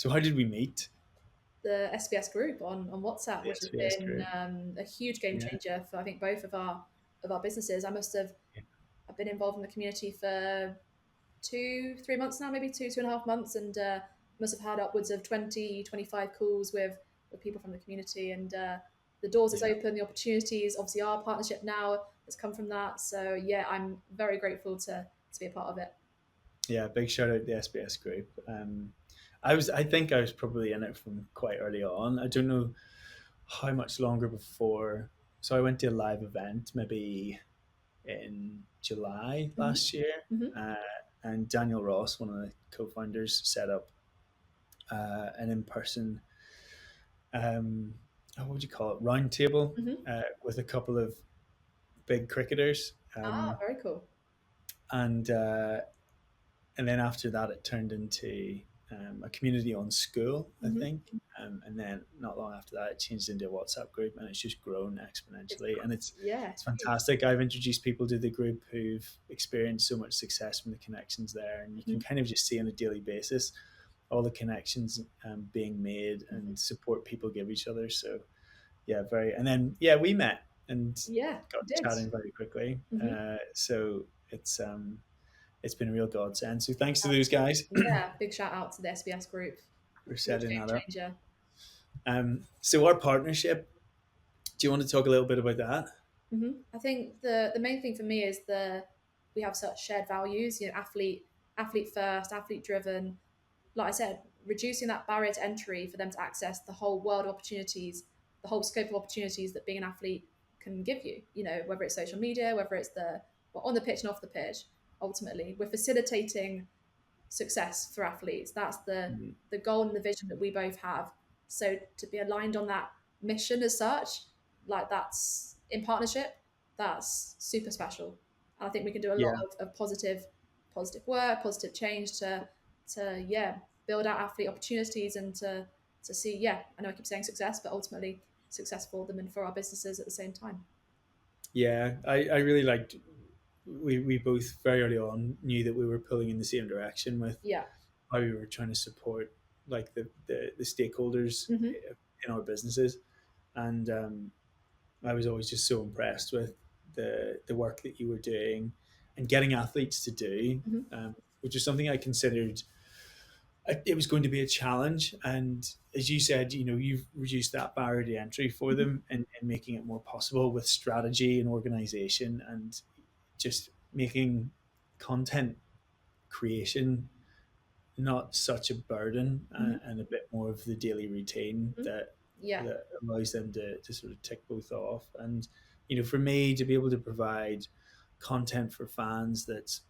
So how did we meet? The SBS group on WhatsApp, The which has SBS been group. a huge game Yeah. changer for I think both of our businesses. Yeah. I've been involved in the community for 2 3 months now, maybe 2 2.5 months, and must have had upwards of 20 25 calls with people from the community, and the doors is Yeah. open, the opportunities. Obviously, our partnership now has come from that. So yeah, I'm very grateful to be a part of it. Yeah, big shout out to the SBS group. I think I was probably in it from quite early on. I don't know how much longer before. So I went to a live event maybe in July Hmm. last year, Hmm. uh, and Daniel Ross, one of the co-founders, set up an in-person, what would you call it, round table Hmm. with a couple of big cricketers, Ah, very cool. and and then after that, it turned into a community-owned school, I Hmm. think. And then not long after that, it changed into a WhatsApp group, and it's just grown It's exponentially. And yeah, it's huge. fantastic. I've introduced people to the group who've experienced so much success from the connections there, and you can Mhm. kind of just see on a daily basis all the connections being made Mhm. and support people give each other. So yeah, very. And then yeah, we met and Yeah, got you did. chatting very quickly. Hmm. So it's been a real godsend. So thanks to those guys Yeah, big shout out to the SBS group. for Huge setting game that up. changer. So our partnership. Do you want to talk a little bit about that? I think the main thing for me is we have such shared values. You know, athlete first, athlete driven. Like I said, reducing that barrier to entry for them to access the whole world of opportunities, the whole scope of opportunities that being an athlete can give you. You know, whether it's social media, whether it's the well, on the pitch and off the pitch. Ultimately, we're facilitating success for athletes. That's Mm. the goal and the vision that we both have. So to be aligned on that mission as such, like that's in partnership, that's super special. And I think we can do a lot Yeah, of positive work, positive change to yeah, build out athlete opportunities and to see, yeah, I know I keep saying success, but ultimately success for them and for our businesses at the same time. yeah. I really liked. We both very early on knew that we were pulling in the same direction with Yeah. how we were trying to support like the stakeholders Hmm. in our businesses, and I was always just so impressed with the work that you were doing and getting athletes to do, Hmm. which is something I considered it was going to be a challenge. And as you said, you know, you've reduced that barrier to entry for Hmm. them and making it more possible with strategy and organization and just making content creation not such a burden Hmm. and a bit more of the daily routine Hmm. that Yeah. that allows them to sort of tick both off. And you know, for me to be able to provide content for fans that's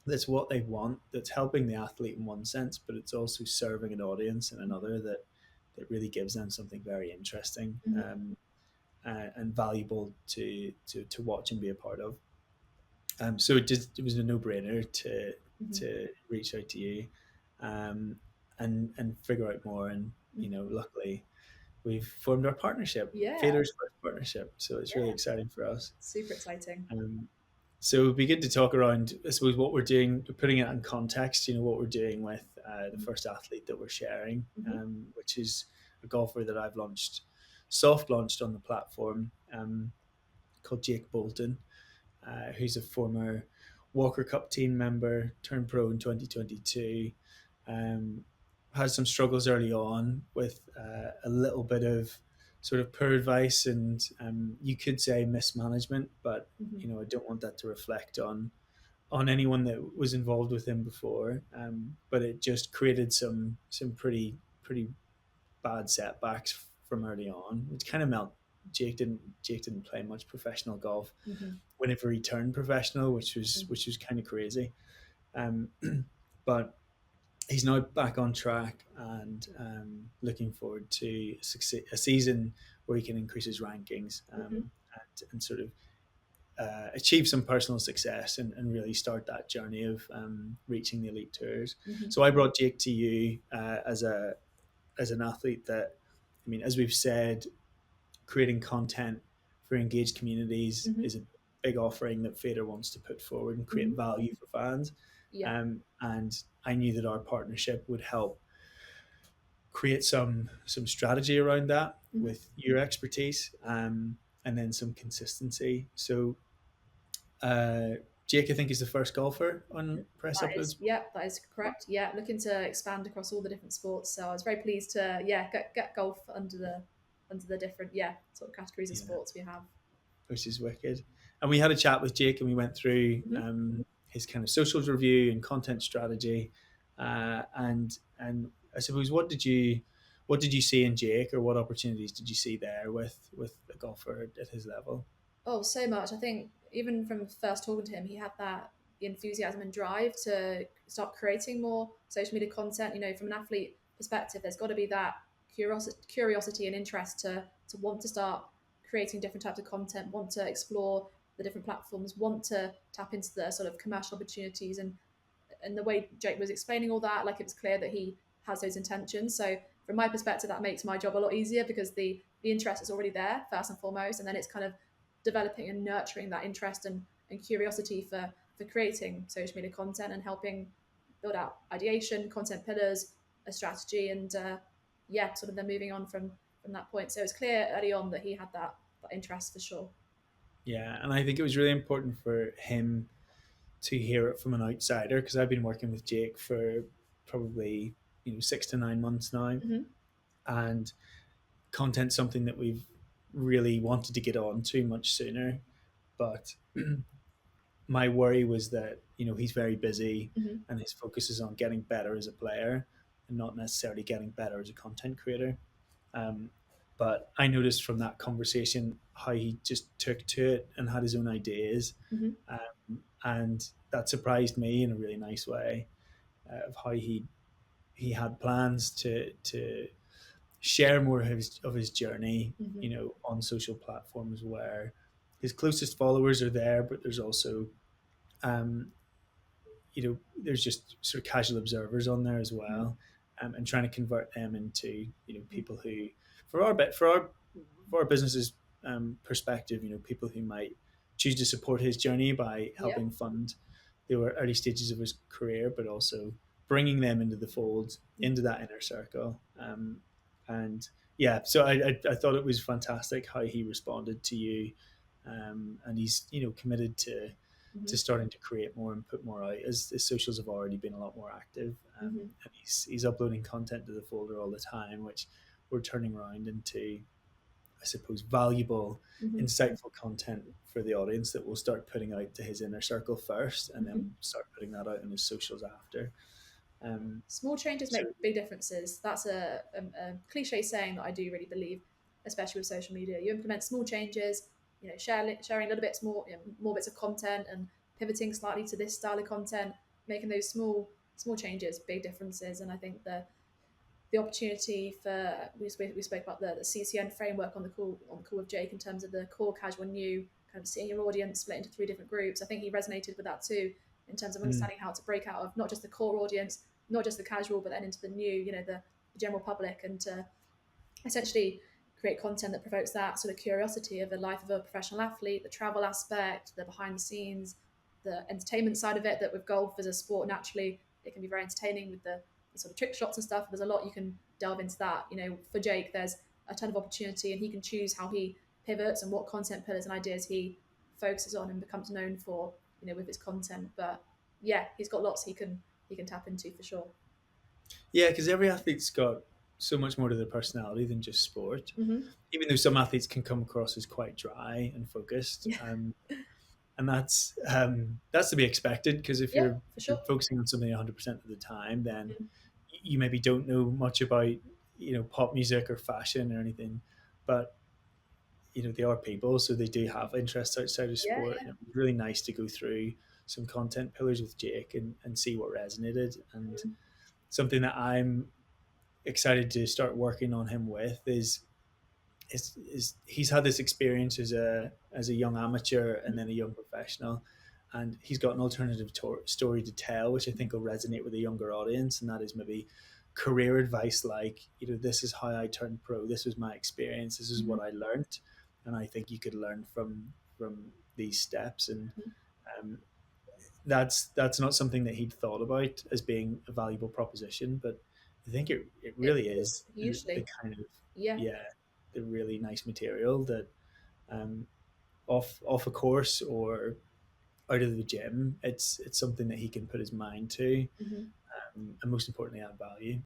that's what they want, that's helping the athlete in one sense, but it's also serving an audience in another that really gives them something very interesting Hmm. and valuable to watch and be a part of. So it was a no brainer Hmm. to reach out to you, um, and figure out more. And you know, luckily we've formed our partnership, Yeah. FAYDER's first partnership. So it's really exciting for us. Super exciting. Um, so it'd be good to talk around, I suppose, what we're doing, putting it in context. You know, what we're doing with the first athlete that we're sharing, Hmm. which is a golfer that I've soft launched on the platform, called Jake Bolton, who's a former Walker Cup team member, turned pro in 2022. Um, had some struggles early on with a little bit of sort of poor advice and you could say mismanagement, but Hmm. you know I don't want that to reflect on anyone that was involved with him before. But it just created some pretty bad setbacks from early on, which kind of meant Jake didn't play much professional golf Hmm. whenever he turned professional, which was kind of crazy. Um, but he's now back on track and looking forward to a season where he can increase his rankings Hmm. and sort of achieve some personal success and really start that journey of reaching the elite tours. Hmm. So I brought Jake to you as an athlete that, I mean, as we've said, creating content for engaged communities Hmm. is a big offering that FAYDER wants to put forward and create Hmm. value for fans. Yeah. And I knew that our partnership would help. create some strategy around that Hmm. with your expertise, and then some consistency. So Jake, I think, is the first golfer on Press That is, Uploads. yeah, that is correct. Yeah, looking to expand across all the different sports. So I was very pleased to, yeah, get golf under the different, yeah, sort of categories of Yeah, sports we have. which is wicked. And we had a chat with Jake, and we went through Hmm. his kind of socials review and content strategy, and I suppose what did you see in Jake, or what opportunities did you see there with a golfer at his level? Oh, so much. I think even from first talking to him, he had that enthusiasm and drive to start creating more social media content. You know, from an athlete perspective, there's got to be that curiosity and interest to want to start creating different types of content, want to explore the different platforms, want to tap into the sort of commercial opportunities, and the way Jake was explaining all that, like it was clear that he has those intentions. So from my perspective, that makes my job a lot easier because the interest is already there first and foremost, and then it's kind of developing and nurturing that interest and curiosity for creating social media content and helping build out ideation, content pillars, a strategy, and yeah, sort of then moving on from that point. So it's clear early on that he had that interest for sure. Yeah, and I think it was really important for him to hear it from an outsider, because I've been working with Jake for probably 6 to 9 months now, Hmm. and content's something that we've really wanted to get on to much sooner. But my worry was that he's very busy, Hmm. and his focus is on getting better as a player and not necessarily getting better as a content creator. Um, but I noticed from that conversation how he just took to it and had his own ideas, Hmm. and that surprised me in a really nice way, of how he had plans to share more of his journey, Hmm. on social platforms where his closest followers are there, but there's also um, there's just sort of casual observers on there as Hmm. well, and trying to convert them into people who, for our bit for our businesses perspective, people who might choose to support his journey by Yeah. helping fund the early stages of his career, but also bringing them into the fold, into that inner circle. And yeah, so I thought it was fantastic how he responded to you, and he's committed to Hmm. starting to create more and put more out, as his socials have already been a lot more active, Hmm. and he's uploading content to the folder all the time, which we're turning around into, I suppose, valuable, Hmm. insightful content for the audience that we'll start putting out to his inner circle first, and Hmm. then start putting that out on his socials after. Um, Small changes so make big differences. That's a cliche saying that I do really believe, especially with social media. You implement small changes, sharing little bits more, more bits of content, and pivoting slightly to this style of content, making those small changes, big differences. And I think the opportunity for we spoke about the CCN framework on the call with Jake in terms of the core, casual, new, kind of seeing your audience split into three different groups. I think he resonated with that too, in terms of mm, understanding how to break out of not just the core audience, not just the casual, but then into the new, the general public, and to essentially create content that provokes that sort of curiosity of the life of a professional athlete, the travel aspect, the behind the scenes, the entertainment side of it. That with golf as a sport, naturally, it can be very entertaining with the sort of trick shots and stuff. There's a lot you can delve into that. For Jake, there's a ton of opportunity, and he can choose how he pivots and what content pillars and ideas he focuses on and becomes known for. With his content, but yeah, he's got lots he can tap into for sure. yeah, because every athlete's got so much more to their personality than just sport. Hmm. Even though some athletes can come across as quite dry and focused, Yeah, and that's to be expected, because if yeah, you're for if you're sure. focusing on something 100% of the time, then Mhm. you maybe don't know much about pop music or fashion or anything, but they are people, so they do have interests outside of Yeah, sport, and yeah. it was really nice to go through some content pillars with Jake, and see what resonated. And Mhm. something that I'm excited to start working on him with is he's had this experience as a young amateur and then a young professional, and he's got an alternative story to tell, which I think will resonate with a younger audience, and that is maybe career advice like, this is how I turned pro, this was my experience, this is Mhm. what I learned, and I think you could learn from these steps. And um, that's not something that he'd thought about as being a valuable proposition, but I think it It really is the usually, kind of, yeah. yeah, the really nice material that, um, off a course or out of the gym, it's something that he can put his mind to, Hmm. and most importantly add value.